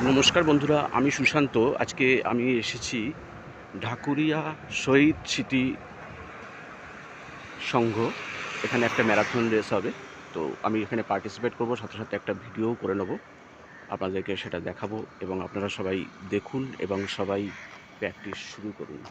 নমস্কার বন্ধুরা, আমি সুশান্ত। আজকে আমি এসেছি ঢাকুরিয়া শহীদ স্মৃতি সংঘ। এখানে একটা ম্যারাথন রেস হবে, তো আমি এখানে পার্টিসিপেট করব, সাথে সাথে একটা ভিডিও করে নেব, আপনাদেরকে সেটা দেখাবো এবং আপনারা সবাই দেখুন এবং সবাই প্র্যাকটিস শুরু করুন।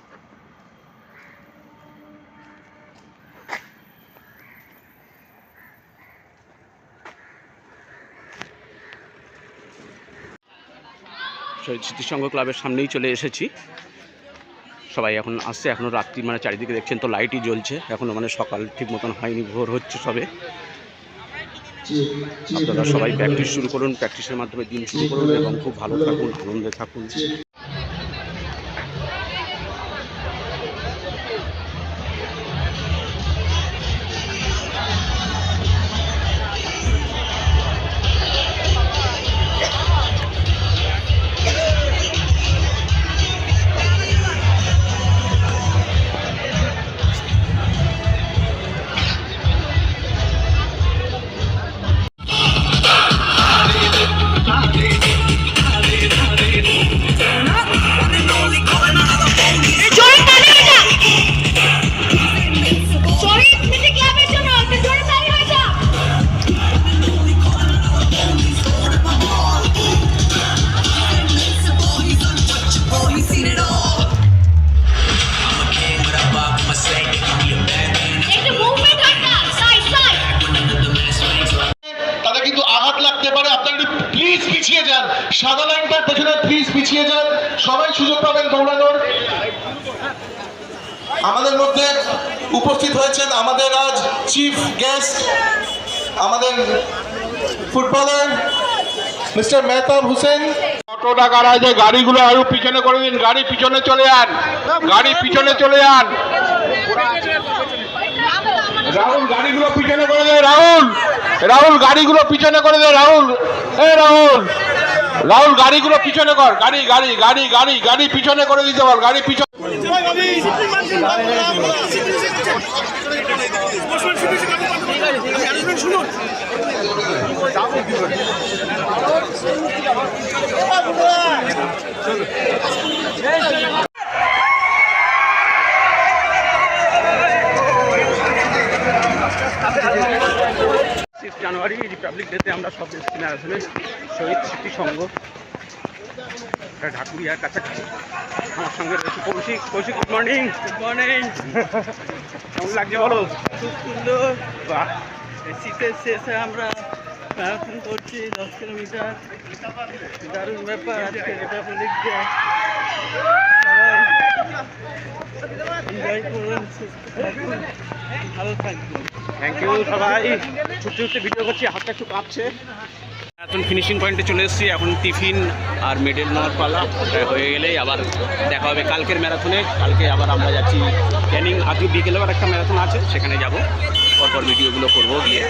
শহীদ স্মৃতি সংঘ ক্লাবের সামনেই চলে এসেছি। সবাই এখন আসছে, এখনও রাত্রি, মানে চারিদিকে দেখছেন তো লাইটই জ্বলছে, এখনও মানে সকাল ঠিক মতন হয়নি, ভোর হচ্ছে সবে। আপনারা সবাই প্র্যাকটিস শুরু করুন, প্র্যাকটিসের মাধ্যমে দিন শুরু করুন এবং খুব ভালো থাকুন, আনন্দে থাকুন। প্লিজ পিছিয়ে যান, সাদা লাইনটার পেছনে প্লিজ পিছিয়ে যান, সবাই সুযোগ পাবেন দৌড়ানোর। আমাদের মধ্যে উপস্থিত হয়েছেন আমাদের আজ চিফ গেস্ট, আমাদের ফুটবলার মিস্টার মেহতাব হোসেন। অটোটা গাড়ায় যে গাড়িগুলো আরো পিছনে করে দিন, গাড়ি পিছনে চলে যান, গাড়ি পিছনে চলে যান। রাহুল গাড়িগুলো পিছনে করে দে, রাহুল রাহুল গাড়িগুলো পিছনে করে দে, রাহুল রাহুল রাহুল গাড়িগুলো পিছনে কর, গাড়ি গাড়ি গাড়ি গাড়ি গাড়ি পিছনে করে দিতে বল, গাড়ি পিছনে। জানুয়ারি রিপাবলিক ডেতে আমরা সব এসেছি ম্যারাথনে। শহীদ স্মৃতি সংঘ, ঢাকুরিয়ার কাছাকাছি। আমার সঙ্গে রয়েছে Koushik. Koushik, good morning. Good morning. কেমন লাগছে বলো? খুব সুন্দর। বাহ, শীতের শেষে আমরা ম্যারাথন করছি 10 কিলোমিটার। দারুণ ব্যাপার। আজকে রিপাবলিক ডে, সবাই এনজয় করুন, ভালো থাকবেন। Thank you. সবাই ছুটতে ছুটতে ভিডিও করছি, হাতটা একটু কাঁপছে। এখন ফিনিশিং পয়েন্টে চলে এসেছি, এখন টিফিন আর মেডেল নেওয়ার পালা হয়ে গেলেই আবার দেখা হবে কালকের ম্যারাথনে। কালকে আবার আমরা যাচ্ছি ক্যানিং। আজকে বিকেলে আবার একটা ম্যারাথন আছে, সেখানে যাব, পরপর ভিডিওগুলো করবো গিয়ে।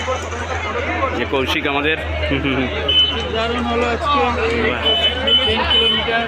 যে কৌশিক আমাদের দারুণ হলো আজকে 10 কিলোমিটার।